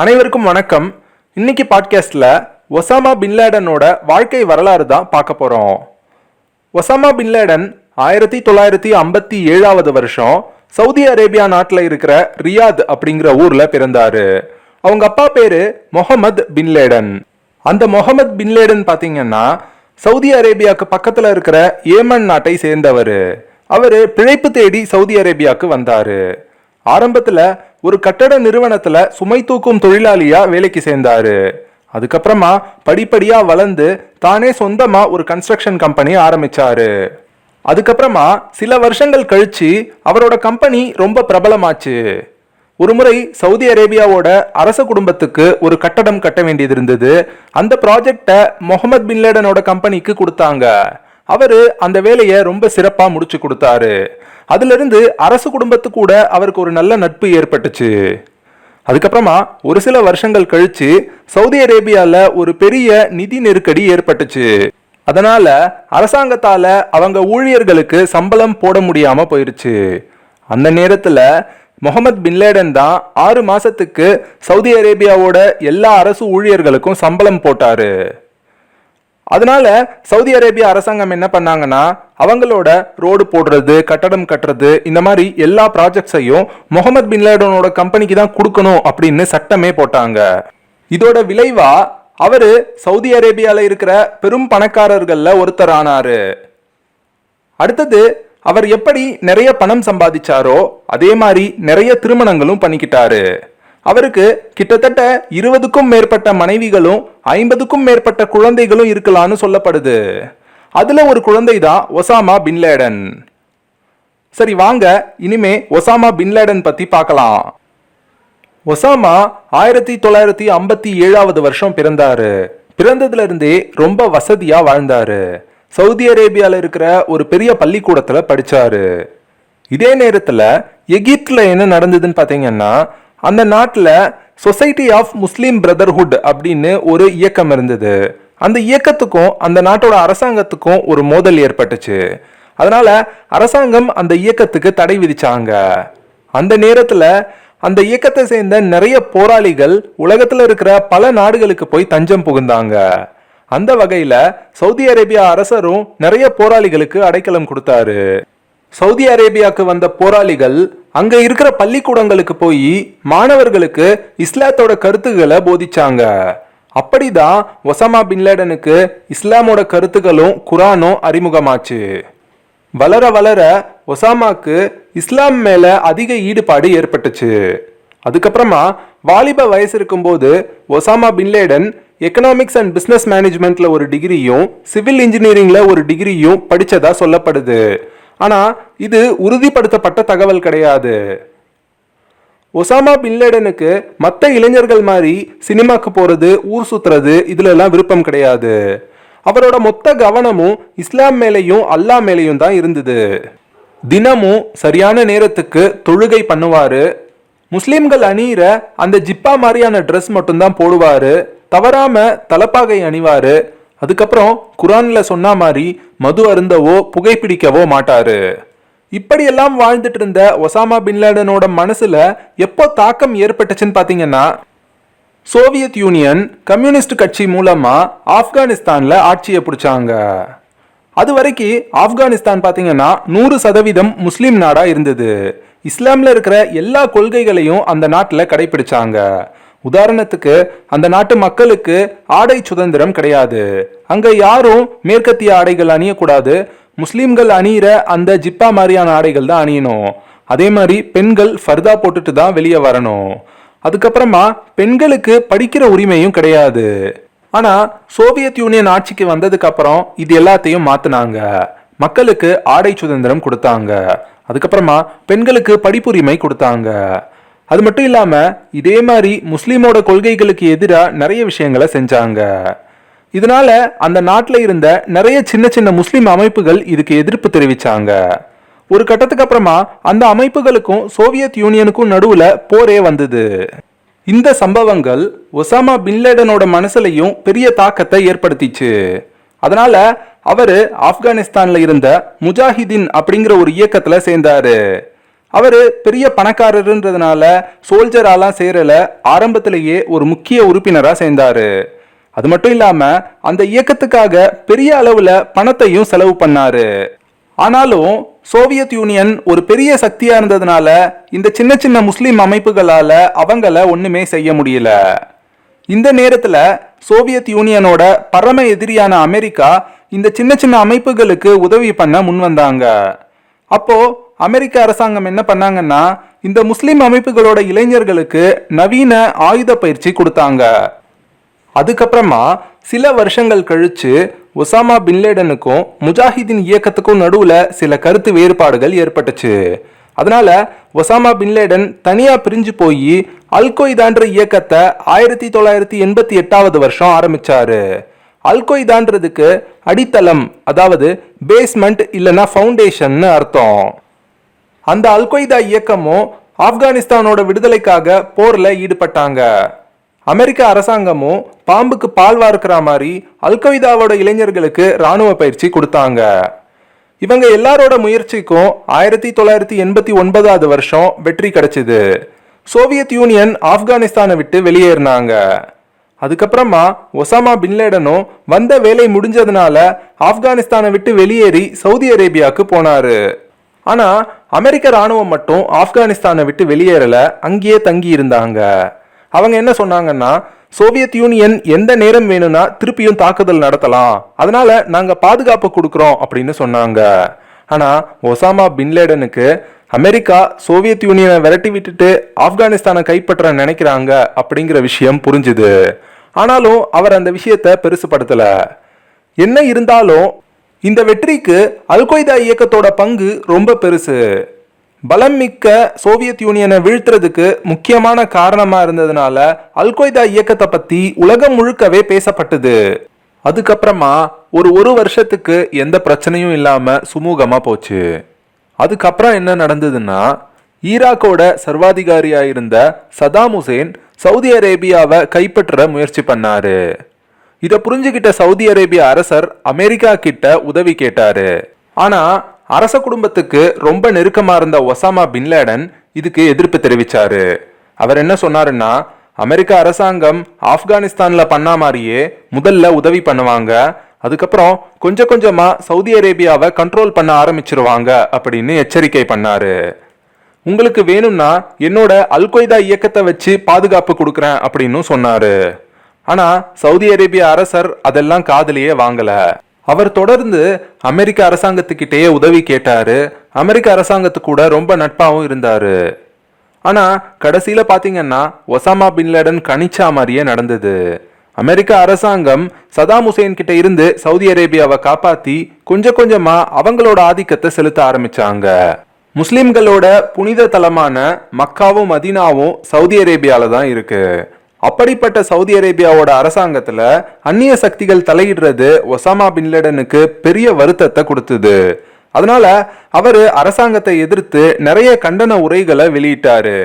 அனைவருக்கும் வணக்கம். இன்னைக்கு பாட்காஸ்ட்ல ஒசாமா பின்லேடனோட வாழ்க்கை வரலாறு தான் பார்க்க போறோம். ஒசாமா பின்லேடன் 1957 வருஷம் சவுதி அரேபியா நாட்டில் இருக்கிற ரியாத் அப்படிங்கிற ஊர்ல பிறந்தாரு. அவங்க அப்பா பேரு முகமது பின்லேடன். அந்த முகமது பின்லேடன் பாத்தீங்கன்னா சவுதி அரேபியாவுக்கு பக்கத்துல இருக்கிற ஏமன் நாட்டை சேர்ந்தவர். அவரு பிழைப்பு தேடி சவுதி அரேபியாவுக்கு வந்தாரு. ஆரம்பத்துல ஒரு கட்டட நிறுவனத்துல சுமை தூக்கும் தொழிலாளியா வேலைக்கு சேர்ந்தாரு. அதுக்கப்புறமா படிப்படியா வளர்ந்து தானே சொந்தமா ஒரு கன்ஸ்ட்ரக்ஷன் கம்பெனி ஆரம்பிச்சாரு. அதுக்கப்புறமா சில வருஷங்கள் கழிச்சு அவரோட கம்பெனி ரொம்ப பிரபலமாச்சு. ஒரு முறை சவுதி அரேபியாவோட அரச குடும்பத்துக்கு ஒரு கட்டடம் கட்ட வேண்டியது இருந்தது. அந்த ப்ராஜெக்டை முகமது பின்லேடனோட கம்பெனிக்கு கொடுத்தாங்க. அவரு அந்த வேலையை ரொம்ப சிறப்பா முடிச்சு கொடுத்தாரு. அதுல இருந்து அரசு குடும்பத்து கூட அவருக்கு ஒரு நல்ல நட்பு ஏற்பட்டுச்சு. அதுக்கப்புறமா ஒரு சில வருஷங்கள் கழிச்சு சவுதி அரேபியால ஒரு பெரிய நிதி நெருக்கடி ஏற்பட்டுச்சு. அதனால அரசாங்கத்தால அவங்க ஊழியர்களுக்கு சம்பளம் போட முடியாம போயிருச்சு. அந்த நேரத்துல முகமது பின்லேடன் தான் 6 மாசத்துக்கு சவுதி அரேபியாவோட எல்லா அரசு ஊழியர்களுக்கும் சம்பளம் போட்டாரு. அதனால சவுதி அரேபியா அரசாங்கம் என்ன பண்ணாங்கன்னா அவங்களோட ரோடு போடுறது, கட்டடம் கட்டுறது, இந்த மாதிரி எல்லா ப்ராஜெக்ட்ஸையும் முகமது பின்லேடனோட கம்பெனிக்கு தான் கொடுக்கணும் அப்படின்னு சட்டமே போட்டாங்க. இதோட விளைவா அவரு சவுதி அரேபியால இருக்கிற பெரும் பணக்காரர்கள்ல ஒருத்தர் ஆனாரு. அடுத்தது அவர் எப்படி நிறைய பணம் சம்பாதிச்சாரோ அதே மாதிரி நிறைய திருமணங்களும் பண்ணிக்கிட்டாரு. அவருக்கு கிட்டத்தட்ட 20க்கும் மேற்பட்ட மனைவிகளும் 50க்கும் மேற்பட்ட குழந்தைகளும் இருக்கலாம்னு சொல்லப்படுது. அதுல ஒரு குழந்தை தான் ஒசாமா பின்லேடன். சரி, வாங்க இனிமே ஒசாமா பின்லேடன் பத்தி பார்க்கலாம். ஒசாமா 1957 வருஷம் பிறந்தாரு. பிறந்ததுல இருந்தே ரொம்ப வசதியா வாழ்ந்தாரு. சவுதி அரேபியால இருக்கிற ஒரு பெரிய பள்ளிக்கூடத்துல படிச்சாரு. இதே நேரத்துல எகிப்துல என்ன நடந்ததுன்னு பாத்தீங்கன்னா, அந்த நாட்டில் சொசைட்டி ஆஃப் முஸ்லீம் பிரதர்ஹுட் அப்படின்னு ஒரு இயக்கம் இருந்தது. அந்த இயக்கத்துக்கும் அந்த நாட்டோட அரசாங்கத்துக்கும் ஒரு மோதல் ஏற்பட்டுச்சு. அதனால அரசாங்கம் அந்த இயக்கத்துக்கு தடை விதிச்சாங்க. அந்த நேரத்தில் அந்த இயக்கத்தை சேர்ந்த நிறைய போராளிகள் உலகத்தில் இருக்கிற பல நாடுகளுக்கு போய் தஞ்சம் புகுந்தாங்க. அந்த வகையில சவுதி அரேபியா அரசரும் நிறைய போராளிகளுக்கு அடைக்கலம் கொடுத்தாரு. சவுதி அரேபியாவுக்கு வந்த போராளிகள் அங்க இருக்கிற பள்ளிக்கூடங்களுக்கு போய் மாணவர்களுக்கு இஸ்லாத்தோட கருத்துக்களை போதிச்சாங்க. அப்படிதான் ஒசாமா பின்லேடனுக்கு இஸ்லாமோட கருத்துக்களும் குரானும் அறிமுகமாச்சு. வளர வளர ஒசாமாக்கு இஸ்லாம் மேல அதிக ஈடுபாடு ஏற்பட்டுச்சு. அதுக்கப்புறமா வாலிப வயசு இருக்கும்போது Osama bin Laden economics and business மேனேஜ்மெண்ட்ல ஒரு டிகிரியும் சிவில் இன்ஜினியரிங்ல ஒரு டிகிரியும் படிச்சதா சொல்லப்படுது. ஆனா இது உறுதிப்படுத்தப்பட்ட தகவல் கிடையாது. ஒசாமா பின்லேடனுக்கு மற்ற இளைஞர்கள் மாதிரி சினிமாக்கு போறது, ஊர் சுத்துறது இதுல எல்லாம் விருப்பம் கிடையாது. அவரோட மொத்த கவனமும் இஸ்லாம் மேலையும் அல்லாஹ் மேலையும் தான் இருந்தது. தினமும் சரியான நேரத்துக்கு தொழுகை பண்ணுவாரு. முஸ்லிம்கள் அணியிற அந்த ஜிப்பா மாதிரியான ட்ரெஸ் மட்டும்தான் போடுவாரு. தவறாம தலப்பாகை அணிவாரு. அதுக்கப்புறம் குரான்ல சொன்ன மாதிரி மது அருந்தவோ புகைப்பிடிக்கவோ மாட்டாரு. இப்படியெல்லாம் வாழ்ந்துட்டு இருந்த ஒசாமா பின்லேடனோட மனசுல எப்போ தாக்கம் ஏற்பட்டுச்சுன்னு பாத்தீங்கன்னா, சோவியத் யூனியன் கம்யூனிஸ்ட் கட்சி மூலமா ஆப்கானிஸ்தான்ல ஆட்சியை பிடிச்சாங்க. அது வரைக்கும் ஆப்கானிஸ்தான் பாத்தீங்கன்னா 100% முஸ்லீம் நாடா இருந்தது. இஸ்லாம்ல இருக்கிற எல்லா கொள்கைகளையும் அந்த நாட்டில் கடைபிடிச்சாங்க. உதாரணத்துக்கு அந்த நாட்டு மக்களுக்கு ஆடை சுதந்திரம் கிடையாது. அங்க யாரும் மேற்கத்திய ஆடைகள் அணியக்கூடாது. முஸ்லிம்கள் அணியிற அந்த ஜிப்பா மாதிரியான ஆடைகள் தான் அணியணும். அதே மாதிரி பெண்கள் ஃபர்தா போட்டுட்டு தான் வெளியே வரணும். அதுக்கப்புறமா பெண்களுக்கு படிக்கிற உரிமையும் கிடையாது. ஆனா சோவியத் யூனியன் ஆட்சிக்கு வந்ததுக்கு அப்புறம் இது எல்லாத்தையும் மாத்தினாங்க. மக்களுக்கு ஆடை சுதந்திரம் கொடுத்தாங்க. அதுக்கப்புறமா பெண்களுக்கு படிப்புரிமை கொடுத்தாங்க. அது மட்டும் இல்லாம இதே மாதிரி முஸ்லீமோட கொள்கைகளுக்கு எதிராக நிறைய விஷயங்களை செஞ்சாங்க. இதனால அந்த நாட்டில் இருந்த நிறைய சின்ன சின்ன முஸ்லீம் அமைப்புகள் இதுக்கு எதிர்ப்பு தெரிவிச்சாங்க. ஒரு கட்டத்துக்கு அப்புறமா அந்த அமைப்புகளுக்கும் சோவியத் யூனியனுக்கும் நடுவுல போரே வந்தது. இந்த சம்பவங்கள் ஒசாமா பின்லேடனோட மனசுலையும் பெரிய தாக்கத்தை ஏற்படுத்திச்சு. அதனால அவரு ஆப்கானிஸ்தான்ல இருந்த முஜாஹிதீன் அப்படிங்கிற ஒரு இயக்கத்துல சேர்ந்தாரு. அவரு பெரிய பணக்காரருன்றதுனால சோல்ஜராலாம் சேரல, ஆரம்பத்திலேயே ஒரு முக்கிய உறுப்பினரா சேர்ந்தாரு. அது மட்டும் இல்லாம அந்த இயக்கத்துக்காக பெரிய அளவுல பணத்தையும் செலவு பண்ணாரு. ஆனாலும் சோவியத் யூனியன் ஒரு பெரிய சக்தியா இருந்ததுனால இந்த சின்ன சின்ன முஸ்லிம் அமைப்புகளால அவங்கள ஒண்ணுமே செய்ய முடியல. இந்த நேரத்துல சோவியத் யூனியனோட பரம எதிரியான அமெரிக்கா இந்த சின்ன சின்ன அமைப்புகளுக்கு உதவி பண்ண முன் வந்தாங்க. அப்போ அமெரிக்க அரசாங்கம் என்ன பண்ணாங்கன்னா, இந்த முஸ்லிம் அமைப்புகளோட இளைஞர்களுக்கு நவீன ஆயுத பயிற்சி கொடுத்தாங்க. அதுக்கப்புறமா சில வருஷங்கள் கழிச்சு ஒசாமா பின்லேடனுக்கும் முஜாஹிதீன் இயக்கத்துக்கும் நடுவுல சில கருத்து வேறுபாடுகள் ஏற்பட்டுச்சு. அதனால ஒசாமா பின்லேடன் தனியா பிரிஞ்சு போய் அல் கொய்தான்ற இயக்கத்தை 1988 வருஷம் ஆரம்பிச்சாரு. அல் கொய்தான்றதுக்கு அடித்தளம், அதாவது பேஸ்மெண்ட் இல்லைன்னா ஃபவுண்டேஷன் அர்த்தம். அந்த அல் கொய்தா இயக்கமும் ஆப்கானிஸ்தானோட விடுதலைக்காக போர்ல ஈடுபட்டாங்க. அமெரிக்க அரசாங்கமும் பாம்புக்கு பால் வார்க்கிற மாதிரி அல் கொய்தாவோட இளைஞர்களுக்கு ராணுவ பயிற்சி கொடுத்தாங்க. இவங்க எல்லாரோட முயற்சிக்கும் 1989 வருஷம் வெற்றி கிடைச்சது. சோவியத் யூனியன் ஆப்கானிஸ்தானை விட்டு வெளியேறினாங்க. அதுக்கப்புறமா ஒசாமா பின்லேடனும் வந்த வேலை முடிஞ்சதுனால ஆப்கானிஸ்தானை விட்டு வெளியேறி சவுதி அரேபியாவுக்கு போனாரு. ஆனா அமெரிக்க ராணுவம் மட்டும் ஆப்கானிஸ்தானை விட்டு வெளியேறல, அங்கேயே தங்கி இருந்தாங்க. அவங்க என்ன சொன்னாங்கன்னா, சோவியத் யூனியன் எந்த நேரம் வேணும்னா திருப்பியும் தாக்குதல் நடத்தலாம், அதனால நாங்க பாதுகாப்பு கொடுக்கறோம் அப்படின்னு சொன்னாங்க. ஆனா ஒசாமா பின்லேடனுக்கு அமெரிக்கா சோவியத் யூனியனை விரட்டி விட்டுட்டு ஆப்கானிஸ்தானை கைப்பற்ற நினைக்கிறாங்க அப்படிங்கிற விஷயம் புரிஞ்சுது. ஆனாலும் அவர் அந்த விஷயத்தை பெருசுபடுத்தல. என்ன இருந்தாலும் இந்த வெற்றிக்கு அல் கொய்தா இயக்கத்தோட பங்கு ரொம்ப பெருசு. பலம் மிக்க சோவியத் யூனியனை வீழ்த்துறதுக்கு முக்கியமான காரணமா இருந்ததுனால அல் கொய்தா இயக்கத்தை பத்தி உலகம் முழுக்கவே பேசப்பட்டது. அதுக்கப்புறமா ஒரு வருஷத்துக்கு எந்த பிரச்சனையும் இல்லாம சுமூகமா போச்சு. அதுக்கப்புறம் என்ன நடந்ததுன்னா, ஈராக்கோட சர்வாதிகாரியா இருந்த சதாம் ஹுசேன் சவுதி அரேபியாவை கைப்பற்ற முயற்சி பண்ணாரு. இதை புரிஞ்சுக்கிட்ட சவுதி அரேபிய அரசர் அமெரிக்கா கிட்ட உதவி கேட்டாரு. ஆனா அரச குடும்பத்துக்கு ரொம்ப நெருக்கமா இருந்த ஒசாமா பின்லேடன் இதுக்கு எதிர்ப்பு தெரிவிச்சாரு. அவர் என்ன சொன்னாருன்னா, அமெரிக்க அரசாங்கம் ஆப்கானிஸ்தான்ல பண்ண மாதிரியே முதல்ல உதவி பண்ணுவாங்க, அதுக்கப்புறம் கொஞ்சம் கொஞ்சமா சவுதி அரேபியாவை கண்ட்ரோல் பண்ண ஆரம்பிச்சிருவாங்க அப்படின்னு எச்சரிக்கை பண்ணாரு. உங்களுக்கு வேணும்னா என்னோட அல் கொய்தா இயக்கத்தை வச்சு பாதுகாப்பு கொடுக்கறேன் அப்படின்னு சொன்னாரு. ஆனா சவுதி அரேபிய அரசர் அதெல்லாம் காதுலயே வாங்கல. அவர் தொடர்ந்து அமெரிக்க அரசாங்கத்துக்கிட்டேயே உதவி கேட்டாரு. அமெரிக்க அரசாங்கத்து கூட ரொம்ப நட்பாவும் இருந்தாரு. ஆனா கடைசியில பாத்தீங்கன்னா ஒசாமா பின்லேடன் கணிச்சா மாதிரியே நடந்தது. அமெரிக்க அரசாங்கம் சதாம் ஹுசேன் கிட்ட இருந்து சவுதி அரேபியாவை காப்பாத்தி கொஞ்சம் கொஞ்சமா அவங்களோட ஆதிக்கத்தை செலுத்த ஆரம்பிச்சாங்க. முஸ்லிம்களோட புனித தலமான மக்காவும் மதீனாவும் சவுதி அரேபியால தான் இருக்கு. அப்படிப்பட்ட சவுதி அரேபியாவோட அரசாங்கத்துல அந்நிய சக்திகள் தலையிடுறது ஒசாமா பின்லேடனுக்கு பெரிய வருத்தத்தை கொடுத்தது. அதனால அவரு அரசாங்கத்தை எதிர்த்து நிறைய கண்டன உரைகளை வெளியிட்டாரு.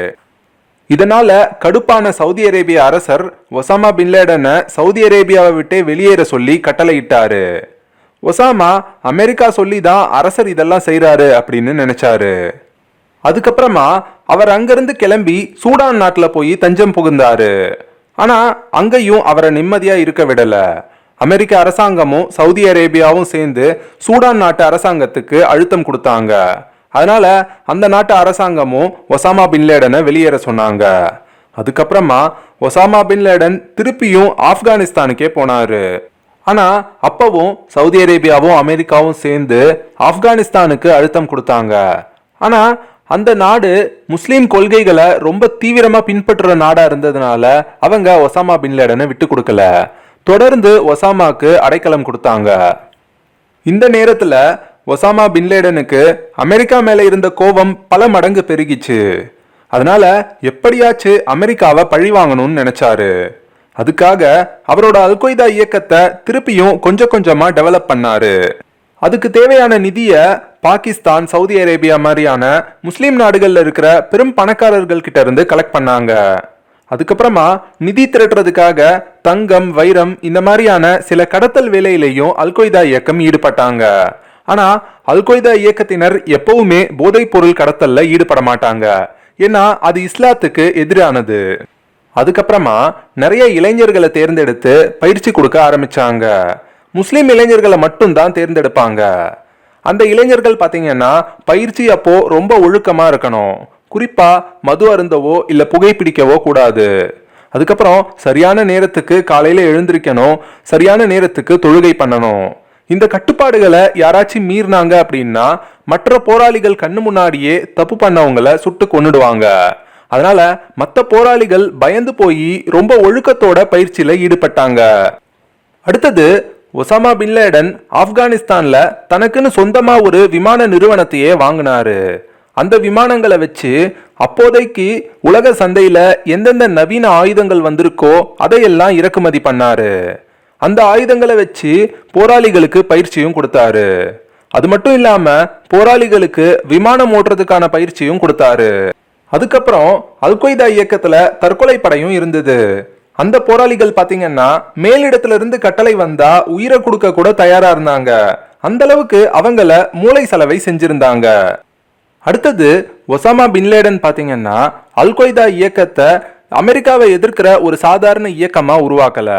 இதனால கடுப்பான சவுதி அரேபிய அரசர் ஒசாமா பின்லேடனை சவுதி அரேபியாவை விட்டே வெளியேற சொல்லி கட்டளையிட்டாரு. ஒசாமா அமெரிக்கா சொல்லி தான் அரசர் இதெல்லாம் செய்யறாரு அப்படின்னு நினைச்சாரு. அதுக்கப்புறமா அவர் அங்கிருந்து கிளம்பி சூடான் நாட்டுல போய் தஞ்சம் புகுந்தாரு. ஆனா அங்கேயும் அவரை நிம்மதியா இருக்க விடல. அமெரிக்க அரசாங்கமும் சவுதி அரேபியாவும் சேர்ந்து சூடான் நாட்டு அரசாங்கத்துக்கு அழுத்தம் கொடுத்தாங்க. அதனால அந்த நாட்டு அரசாங்கமும் ஒசாமா பின்லேடனை வெளியேற சொன்னாங்க. அதுக்கப்புறமா ஒசாமா பின்லேடன் திருப்பியும் ஆப்கானிஸ்தானுக்கே போனாரு. ஆனா அப்பவும் சவுதி அரேபியாவும் அமெரிக்காவும் சேர்ந்து ஆப்கானிஸ்தானுக்கு அழுத்தம் கொடுத்தாங்க. ஆனா அந்த நாடு முஸ்லீம் கொள்கைகளை ரொம்ப தீவிரமா பின்பற்றுற நாடா இருந்ததுனால அவங்க ஒசாமா பின்லேடனை விட்டு கொடுக்கல. தொடர்ந்து ஒசாமாக்கு அடைக்கலம் கொடுத்தாங்க. இந்த நேரத்துல ஒசாமா பின்லேடனுக்கு அமெரிக்கா மேல இருந்த கோபம் பல மடங்கு பெருகிச்சு. அதனால எப்படியாச்சு அமெரிக்காவை பழி வாங்கணும்னு நினைச்சாரு. அதுக்காக அவரோட அல் கொய்தா இயக்கத்தை திருப்பியும் கொஞ்சம் கொஞ்சமா டெவலப் பண்ணாரு. அதுக்கு தேவையான நிதியை பாகிஸ்தான், சவுதி அரேபியா மாதிரியான முஸ்லீம் நாடுகள்ல இருக்கிற பெரும் பணக்காரர்கள் கிட்ட இருந்து கலெக்ட் பண்ணாங்க. அதுக்கப்புறமா நிதி திரட்டுறதுக்காக தங்கம், வைரம் இந்த மாதிரியான சில கடத்தல் வேலையிலையும் அல் கொய்தா இயக்கம் ஈடுபட்டாங்க. ஆனா அல் கொய்தா இயக்கத்தினர் எப்பவுமே போதைப் பொருள் கடத்தல்ல ஈடுபட மாட்டாங்க. ஏன்னா அது இஸ்லாத்துக்கு எதிரானது. அதுக்கப்புறமா நிறைய இளைஞர்களை தேர்ந்தெடுத்து பயிற்சி கொடுக்க ஆரம்பிச்சாங்க. முஸ்லிம் இளைஞர்களை மட்டும் தான் தேர்ந்தெடுப்பாங்க. அந்த இளைஞர்கள் பாத்தீங்கன்னா பயிற்சி அப்போ ரொம்ப ஒழுக்கமா இருக்கணும். குறிப்பா மது அருந்தவோ இல்ல புகைப்பிடிக்கவோ கூடாது. அதுக்கப்புறம் சரியான நேரத்துக்கு காலையில எழுந்திருக்கணும், சரியான நேரத்துக்கு தொழுகை பண்ணணும். இந்த கட்டுப்பாடுகளை யாராச்சும் மீறினாங்க அப்படின்னா மற்ற போராளிகள் கண்ணு முன்னாடியே தப்பு பண்ணவங்களை சுட்டு கொன்னுடுவாங்க. அதனால மற்ற போராளிகள் பயந்து போய் ரொம்ப ஒழுக்கத்தோட பயிற்சியில ஈடுபட்டாங்க. அடுத்தது ஒசாமா பின் லேடன் ஆப்கானிஸ்தான்ல தனக்குன்னு சொந்தமா ஒரு விமான நிறுவனத்தையே வாங்கினாரு. அந்த விமானங்களை வச்சு அப்போதைக்கு உலக சந்தையில எந்தெந்த நவீன ஆயுதங்கள் வந்திருக்கோ அதையெல்லாம் இறக்குமதி பண்ணாரு. அந்த ஆயுதங்களை வச்சு போராளிகளுக்கு பயிற்சியும் கொடுத்தாரு. அது மட்டும் இல்லாம போராளிகளுக்கு விமானம் ஓட்டுறதுக்கான பயிற்சியும் கொடுத்தாரு. அதுக்கப்புறம் அல் கொய்தா இயக்கத்துல தற்கொலை படையும் இருந்தது. அந்த போராளிகள் பாத்தீங்கன்னா மேலிடத்துல இருந்து கட்டளை வந்தா உயிரை கொடுக்க கூட தயாரா இருந்தாங்க. அந்த அளவுக்கு அவங்கள மூளை செலவை செஞ்சிருந்தாங்க. அடுத்தது ஒசாமா பின் லேடன் பாத்தீங்கன்னா அல் கொய்தா இயக்கத்தை அமெரிக்காவை எதிர்க்கிற ஒரு சாதாரண இயக்கமா உருவாக்கல.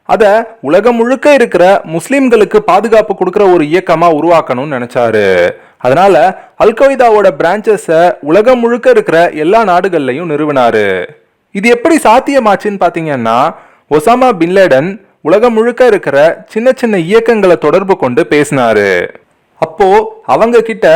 அத உலகம் முழுக்க இருக்கிற முஸ்லிம்களுக்கு பாதுகாப்பு கொடுக்கிற ஒரு இயக்கமா உருவாக்கணும்னு நினைச்சாரு. அதனால அல் கொய்தாவோட பிரான்ச்சஸ உலகம் முழுக்க இருக்கிற எல்லா நாடுகள்லையும் நிறுவினாரு. இது எப்படி சாத்தியமாச்சுன்னு பாத்தீங்கன்னா ஒசாமா பின் லேடன் உலகம் முழுக்க இருக்கிற சின்ன சின்ன இயக்கங்களை தொடர்பு கொண்டு பேசினாரு. அப்போ அவங்க கிட்ட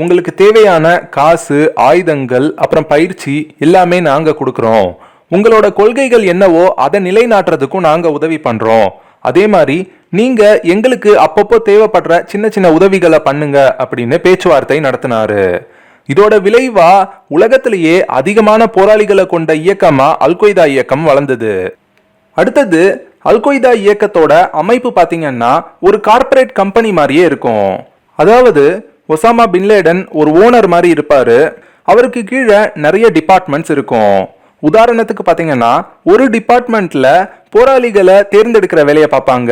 உங்களுக்கு தேவையான காசு, ஆயுதங்கள், அப்புறம் பயிற்சி எல்லாமே நாங்க கொடுக்கறோம். உங்களோட கொள்கைகள் என்னவோ அதை நிலைநாட்டுறதுக்கும் நாங்க உதவி பண்றோம். அதே மாதிரி நீங்க எங்களுக்கு அப்பப்போ தேவைப்படுற சின்ன சின்ன உதவிகளை பண்ணுங்க அப்படின்னு பேச்சுவார்த்தை நடத்தினாரு. இதோட விளைவா உலகத்திலேயே அதிகமான போராளிகளை கொண்ட இயக்கமா அல் கொய்தா இயக்கம் வளர்ந்தது. அடுத்தது அல் கொய்தா இயக்கத்தோட அமைப்பு பாத்தீங்கன்னா ஒரு கார்ப்பரேட் கம்பெனி மாதிரியே இருக்கும். அதாவது ஒசாமா பின் லேடன் ஒரு ஓனர் மாதிரி இருப்பாரு. அவருக்கு கீழே நிறைய டிபார்ட்மெண்ட்ஸ் இருக்கும். உதாரணத்துக்கு பாத்தீங்கன்னா ஒரு டிபார்ட்மெண்ட்ல போராளிகளை தேர்ந்தெடுக்கிற வேலையை பார்ப்பாங்க,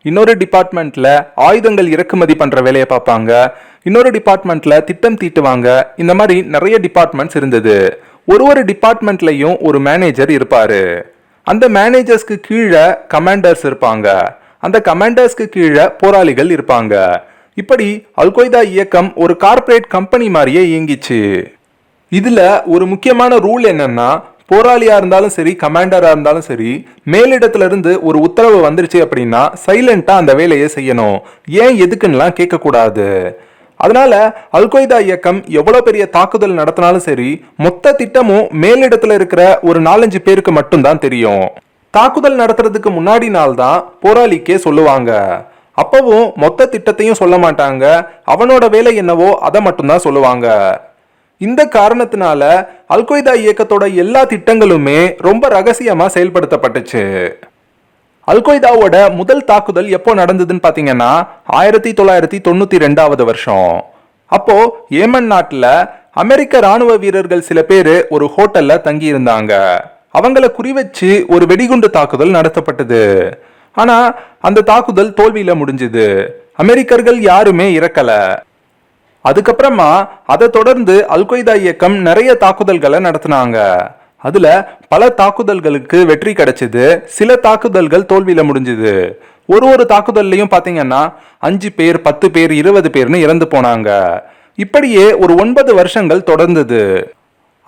இன்னொரு டிபார்ட்மெண்ட்ல ஆயுதங்கள் இறக்குமதி பண்ற வேலையை பார்ப்பாங்க, இன்னொரு டிபார்ட்மெண்ட்ல திட்டம் தீட்டுவாங்க. இந்த மாதிரி நிறைய டிபார்ட்மெண்ட்ஸ் இருந்தது. ஒரு டிபார்ட்மெண்ட்லயும் ஒரு மேனேஜர் இருப்பாரு. அந்த மேனேஜர்ஸ்க்கு கீழே கமாண்டர்ஸ் இருப்பாங்க. அந்த கமாண்டர்ஸ்க்கு கீழே போராளிகள் இருப்பாங்க. இப்படி அல் கொய்தா இயக்கம் ஒரு கார்ப்பரேட் கம்பெனி மாதிரியே இயங்கிச்சு. இதுல ஒரு முக்கியமான ரூல் என்னன்னா, போராளியா இருந்தாலும் சரி, கமாண்டரா இருந்தாலும் சரி, மேலிடத்துல இருந்து ஒரு உத்தரவு வந்துருச்சு அப்படின்னா சைலண்டா அந்த வேலையை செய்யணும். ஏன் எதுக்குன்னுலாம் கேட்க கூடாது. அதனால அல் கொய்தா இயக்கம் எவ்வளவு பெரிய தாக்குதல் நடத்தினாலும் சரி, மொத்த திட்டமும் மேலிடத்துல இருக்கிற ஒரு 4-5 பேருக்கு மட்டும்தான் தெரியும். தாக்குதல் நடத்துறதுக்கு முன்னாடி நாள் தான் போராளிக்கே சொல்லுவாங்க. அப்பவும் மொத்த திட்டத்தையும் சொல்ல மாட்டாங்க. அவனோட வேலை என்னவோ அதை மட்டும்தான் சொல்லுவாங்க. இந்த காரணத்தினால அல் கொய்தா இயக்கத்தோட எல்லா திட்டங்களுமே ரொம்ப ரகசியமா செயல்படுத்தப்பட்டுச்சு. அல் கொய்தாவோட முதல் தாக்குதல் எப்போ நடந்ததுன்னு பாத்தீங்கன்னா 1992 வருஷம். அப்போ ஏமன் நாட்டுல அமெரிக்க ராணுவ வீரர்கள் சில பேரு ஒரு ஹோட்டல்ல தங்கி இருந்தாங்க. அவங்கள குறிவச்சு ஒரு வெடிகுண்டு தாக்குதல் நடத்தப்பட்டது. ஆனா அந்த தாக்குதல் தோல்வியில முடிஞ்சது. அமெரிக்கர்கள் யாருமே இறக்கல. அதுக்கப்புறமா அதை தொடர்ந்து அல் கொய்தா இயக்கம் நிறைய தாக்குதல்களை நடத்தினாங்க. அதுல பல தாக்குதல்களுக்கு வெற்றி கிடைச்சது. சில தாக்குதல்கள் தோல்வியில முடிஞ்சது. ஒரு தாக்குதல்லையும் பாத்தீங்கன்னா 5 பேர், 10 பேர், 20 பேர்னு இறந்து போனாங்க. இப்படியே ஒரு 9 வருஷங்கள் தொடர்ந்தது.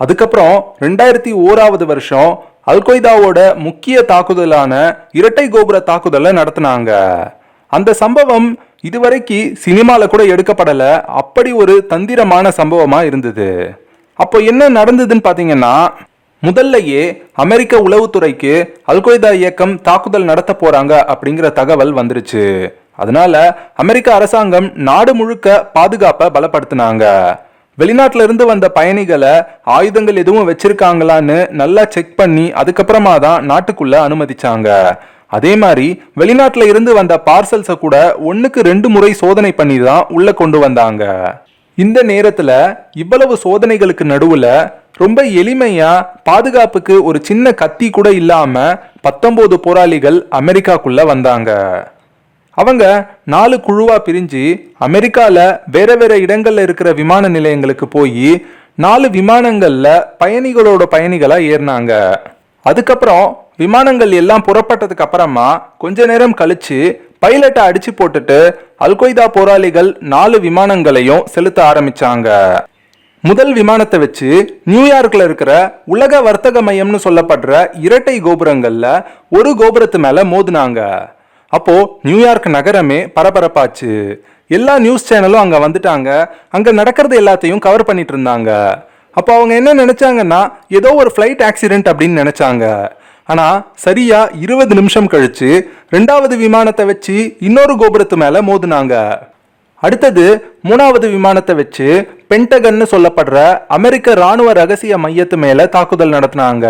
அதுக்கப்புறம் 2001 வருஷம் அல் கொய்தாவோட முக்கிய தாக்குதலான இரட்டை கோபுர தாக்குதலை நடத்தினாங்க. அந்த சம்பவம் இதுவரைக்கு சினிமால கூட எடுக்கப்படல. அப்படி ஒரு தந்திரமான சம்பவமா இருந்தது. அப்போ என்ன நடந்ததுன்னு பாத்தீங்கன்னா, முதல்லயே அமெரிக்க உளவுத்துறைக்கு அல் கொய்தா இயக்கம் தாக்குதல் நடத்த போறாங்க அப்படிங்கிற தகவல் வந்துருச்சு. அதனால அமெரிக்க அரசாங்கம் நாடு முழுக்க பாதுகாப்பை பலப்படுத்தினாங்க. வெளிநாட்டுல இருந்து வந்த பயணிகளை ஆயுதங்கள் எதுவும் வச்சிருக்காங்களான்னு நல்லா செக் பண்ணி அதுக்கப்புறமா தான் நாட்டுக்குள்ள அனுமதிச்சாங்க. அதே மாதிரி வெளிநாட்டுல இருந்து வந்த பார்சல்ஸை கூட 1க்கு 2 முறை சோதனை பண்ணி தான் உள்ள கொண்டு வந்தாங்க. இந்த நேரத்துல இவ்வளவு சோதனைகளுக்கு நடுவுல ரொம்ப எளிமையா பாதுகாப்புக்கு ஒரு சின்ன கத்தி கூட இல்லாம 19 போராளிகள் அமெரிக்காக்குள்ள வந்தாங்க. அவங்க 4 குழுவா பிரிஞ்சு அமெரிக்கால வேற வேற இடங்கள்ல இருக்கிற விமான நிலையங்களுக்கு போய் 4 விமானங்கள்ல பயணிகளா ஏறினாங்க. அதுக்கப்புறம் விமானங்கள் எல்லாம் புறப்பட்டதுக்கு அப்புறமா கொஞ்ச நேரம் கழிச்சு பைலட்டை அடிச்சு போட்டுட்டு அல்கொய்தா போராளிகள் 4 விமானங்களையும் செலுத்த ஆரம்பிச்சாங்க. முதல் விமானத்தை வச்சு நியூயார்க்ல இருக்கிற உலக வர்த்தக மையம்னு சொல்லப்படுற இரட்டை கோபுரங்கள்ல ஒரு கோபுரத்து மேல மோதினாங்க. அப்போ நியூயார்க் நகரமே பரபரப்பாச்சு. எல்லா நியூஸ் சேனலும் அங்க வந்துட்டாங்க. அங்க நடக்கிறது எல்லாத்தையும் கவர் பண்ணிட்டு இருந்தாங்க. அப்போ அவங்க என்ன நினைச்சாங்கன்னா ஏதோ ஒரு ஃபிளைட் ஆக்சிடென்ட் அப்படின்னு நினைச்சாங்க. ஆனா சரியா 20 நிமிஷம் கழிச்சு 2வது விமானத்தை வச்சு இன்னொரு கோபுரத்து மேல மோதினாங்க. அடுத்தது 3வது விமானத்தை வச்சு பென்டகன்னு சொல்லப்படுற அமெரிக்க ராணுவ ரகசிய மையத்து மேல தாக்குதல் நடத்தினாங்க.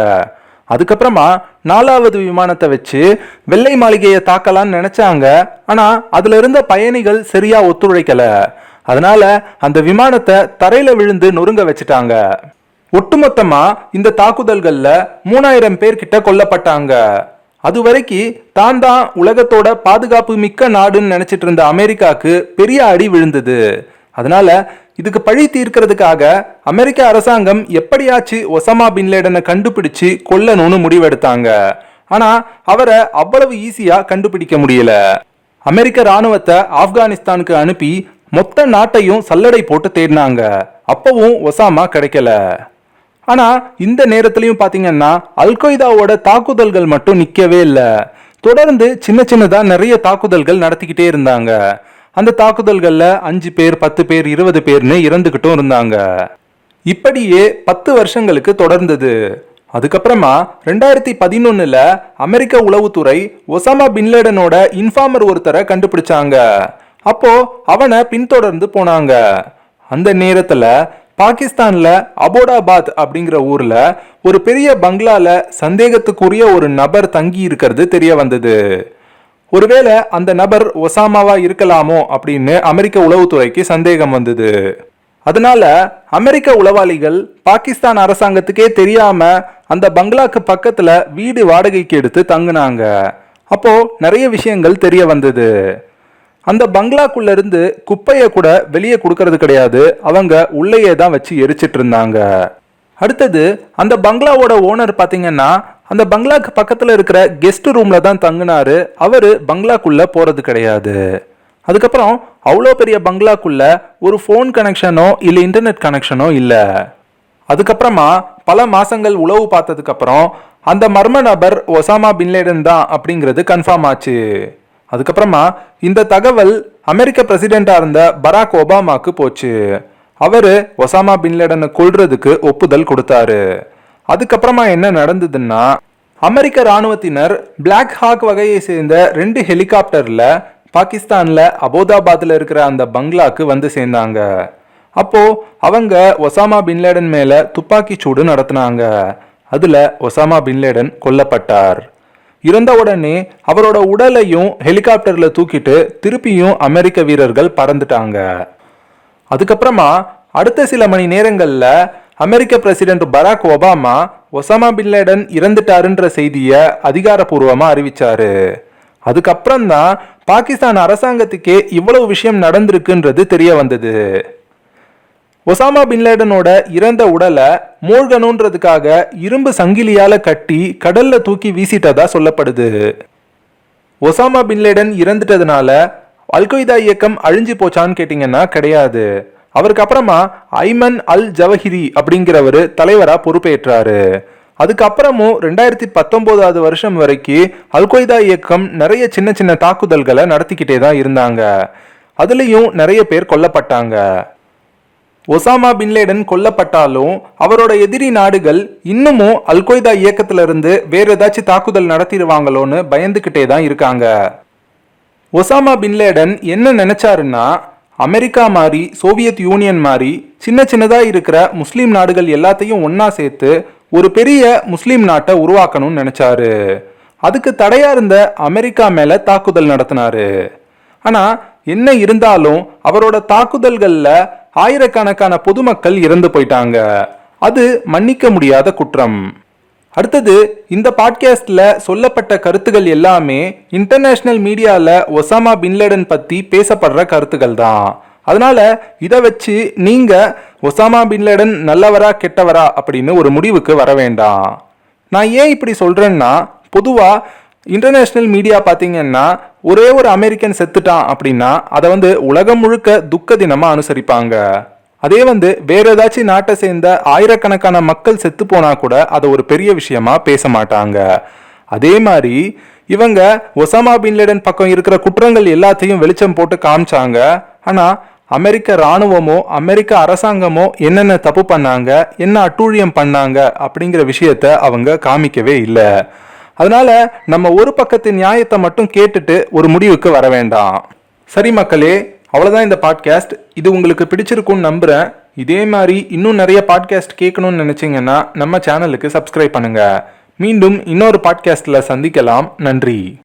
அதுக்கப்புறமா 4வது விமானத்தை வச்சு வெள்ளை மாளிகையை தாக்கலான்னு நினைச்சாங்க. ஆனா அதுல இருந்த பயணிகள் சரியா ஒத்துழைக்கல. அதனால அந்த விமானத்தை தரையில விழுந்து நொறுங்க வச்சுட்டாங்க. ஒட்டுமொத்தமா இந்த தாக்குதல்கள்ல 3000 பேர் கிட்ட கொல்லப்பட்டாங்க. அது வரைக்கும் தான் உலகத்தோட பாதுகாப்பு மிக்க நாடுன்னு நினைச்சிட்டு இருந்த அமெரிக்காக்கு பெரிய அடி விழுந்தது. அதனால இதுக்கு பழி தீர்க்கிறதுக்காக அமெரிக்க அரசாங்கம் எப்படியாச்சு ஒசாமா பின் லேடனை கண்டுபிடிச்சு கொல்லணும்னு முடிவெடுத்தாங்க. ஆனா அவரை அவ்வளவு ஈஸியா கண்டுபிடிக்க முடியல. அமெரிக்க ராணுவத்தை ஆப்கானிஸ்தானுக்கு அனுப்பி மொத்த நாட்டையும் சல்லடை போட்டு தேடினாங்க. அப்பவும் ஒசாமா கிடைக்கல. ஆனா இந்த நேரத்திலையும் பாத்தீங்கன்னா அல்கொய்தாவோட தாக்குதல்கள் மட்டும் நிக்கவே இல்லை. தொடர்ந்து சின்ன சின்னதா நிறைய தாக்குதல்கள் நடத்திக்கிட்டே இருந்தாங்க. அந்த தாக்குதல்கள்ல 5 பேர் 10 பேர் 20 பேர்னு இறந்துகிட்டும் இருந்தாங்க. இப்படியே 10 வருஷங்களுக்கு தொடர்ந்தது. அதுக்கப்புறமா 2011ல அமெரிக்க உளவுத்துறை ஒசாமா பின்லேடனோட இன்ஃபார்மர் ஒருத்தரை கண்டுபிடிச்சாங்க. அப்போ அவனை பின்தொடர்ந்து போனாங்க. அந்த நேரத்துல பாகிஸ்தான்ல அபோடாபாத் அப்படிங்கிற ஊர்ல ஒரு பெரிய பங்களால சந்தேகத்துக்குரிய ஒரு நபர் தங்கி இருக்கிறது தெரிய வந்தது. ஒருவேளை அந்த நபர் ஒசாமாவா இருக்கலாமோ அப்படின்னு அமெரிக்க உளவுத்துறைக்கு சந்தேகம் வந்தது. அதனால அமெரிக்க உளவாளிகள் பாகிஸ்தான் அரசாங்கத்துக்கே தெரியாம அந்த பங்களாக்கு பக்கத்துல வீடு வாடகைக்கு எடுத்து தங்குனாங்க. அப்போ நிறைய விஷயங்கள் தெரிய வந்தது. அந்த பங்களாக்குள்ள இருந்து குப்பைய கூட வெளியே கொடுக்கறது கிடையாது. அவங்க உள்ளேயே தான் வச்சு எரிச்சிட்டு இருந்தாங்க. அடுத்தது அந்த பங்களாவோட ஓனர் பாத்தீங்கன்னா அந்த பங்களாக்கு பக்கத்துல இருக்கிற கெஸ்ட் ரூம்ல தான் தங்கினாரு. அவரு பங்களாக்குள்ள போறது கிடையாது. அதுக்கப்புறம் அவ்வளோ பெரிய பங்களாக்குள்ள ஒரு ஃபோன் கனெக்ஷனோ இல்லை இன்டர்நெட் கனெக்ஷனோ இல்லை. அதுக்கப்புறமா பல மாசங்கள் உளவு பார்த்ததுக்கு அப்புறம் அந்த மர்ம நபர் ஒசாமா பின்லேடன் தான் அப்படிங்கிறது கன்ஃபார்ம் ஆச்சு. அதுக்கப்புறமா இந்த தகவல் அமெரிக்க பிரசிடென்டா இருந்த பராக் ஒபாமாக்கு போச்சு. அவரு ஒசாமா பின்லேடனை கொல்றதுக்கு ஒப்புதல் கொடுத்தாரு. அதுக்கப்புறமா என்ன நடந்ததுன்னா அமெரிக்க ராணுவத்தினர் பிளாக் ஹாக் வகையை சேர்ந்த 2 ஹெலிகாப்டர்ல பாகிஸ்தான்ல அபோதாபாத்ல இருக்கிற அந்த பங்களாக்கு வந்து சேர்ந்தாங்க. அப்போ அவங்க ஒசாமா பின்லேடன் மேல துப்பாக்கி சூடு நடத்தினாங்க. அதுல ஒசாமா பின்லேடன் கொல்லப்பட்டார். இறந்த உடனே அவரோட உடலையும் ஹெலிகாப்டர்ல தூக்கிட்டு திருப்பியும் அமெரிக்க வீரர்கள் பறந்துட்டாங்க. அதுக்கப்புறமா அடுத்த சில மணி நேரங்கள்ல அமெரிக்க president Barack Obama Osama bin Laden இறந்துட்டாருன்ற செய்தியை அதிகாரப்பூர்வமா அறிவிச்சாரு. அதுக்கப்புறம் தான் பாகிஸ்தான் அரசாங்கத்துக்கே இவ்வளவு விஷயம் நடந்திருக்குன்றது தெரிய வந்தது. ஒசாமா பின்லேடனோட இறந்த உடலை மூழ்கணுன்றதுக்காக இரும்பு சங்கிலியால கட்டி கடல்ல தூக்கி வீசிட்டதா சொல்லப்படுது. ஒசாமா பின்லேடன் இறந்துட்டதுனால அல்கொய்தா இயக்கம் அழிஞ்சு போச்சான்னு கேட்டீங்கன்னா கிடையாது. அவருக்கு அப்புறமா ஐமன் அல் ஜவஹிரி அப்படிங்கிறவர் தலைவரா பொறுப்பேற்றாரு. அதுக்கப்புறமும் 2019 வருஷம் வரைக்கும் அல்கொய்தா இயக்கம் நிறைய சின்ன சின்ன தாக்குதல்களை நடத்திக்கிட்டே தான் இருந்தாங்க. அதுலயும் நிறைய பேர் கொல்லப்பட்டாங்க. ஒசாமா பின்லேடன் கொல்லப்பட்டாலும் அவரோட எதிரி நாடுகள் இன்னமும் அல்கொய்தா இயக்கத்திலிருந்து வேற ஏதாச்சும் தாக்குதல் நடத்திடுவாங்களோன்னு பயந்துகிட்டே தான் இருக்காங்க. ஒசாமா பின்லேடன் என்ன நினைச்சாருன்னா அமெரிக்கா மாதிரி சோவியத் யூனியன் மாதிரி சின்ன சின்னதா இருக்கிற முஸ்லீம் நாடுகள் எல்லாத்தையும் ஒன்னா சேர்த்து ஒரு பெரிய முஸ்லீம் நாட்டை உருவாக்கணும்னு நினைச்சாரு. அதுக்கு தடையா இருந்த அமெரிக்கா மேல தாக்குதல் நடத்தினாரு. ஆனா என்ன இருந்தாலும் அவரோட தாக்குதல்கள்ல ஆயிரக்கணக்கான பொதுமக்கள் இறந்து போயிட்டாங்க. அது மன்னிக்க முடியாத குற்றம். அடுத்தது, இந்த பாட்காஸ்ட்ல சொல்லப்பட்ட கருத்துகள் எல்லாமே இன்டர்நேஷனல் மீடியால ஒசாமா பின்லேடன் பத்தி பேசப்படுற கருத்துக்கள் தான். அதனால இதை வச்சு நீங்க ஒசாமா பின்லேடன் நல்லவரா கெட்டவரா அப்படின்னு ஒரு முடிவுக்கு வர வேண்டாம். நான் ஏன் இப்படி சொல்றேன்னா, பொதுவா இன்டர்நேஷனல் மீடியா பார்த்தீங்கன்னா ஒரே ஒரு அமெரிக்கன் செத்துட்டான் அப்படின்னா அதை உலகம் முழுக்க துக்க தினமா அனுசரிப்பாங்க. அதே வேற ஏதாச்சும் நாட்டை சேர்ந்த ஆயிரக்கணக்கான மக்கள் செத்து போனா கூட அதை ஒரு பெரிய விஷயமா பேச மாட்டாங்க. அதே மாதிரி இவங்க ஒசாமா பின்லேடன் பக்கம் இருக்கிற குற்றங்கள் எல்லாத்தையும் வெளிச்சம் போட்டு காமிச்சாங்க. ஆனா அமெரிக்க இராணுவமோ அமெரிக்க அரசாங்கமோ என்னென்ன தப்பு பண்ணாங்க, என்ன அட்டூழியம் பண்ணாங்க அப்படிங்கிற விஷயத்த அவங்க காமிக்கவே இல்லை. அதனால நம்ம ஒரு பக்கத்து நியாயத்தை மட்டும் கேட்டுட்டு ஒரு முடிவுக்கு வர வேண்டாம். சரி மக்களே, அவ்வளோதான் இந்த பாட்காஸ்ட். இது உங்களுக்கு பிடிச்சிருக்கும்னு நம்புகிறேன். இதே மாதிரி இன்னும் நிறைய பாட்காஸ்ட் கேட்கணும்னு நினச்சிங்கன்னா நம்ம சேனலுக்கு சப்ஸ்கிரைப் பண்ணுங்கள். மீண்டும் இன்னொரு பாட்காஸ்ட்டில் சந்திக்கலாம். நன்றி.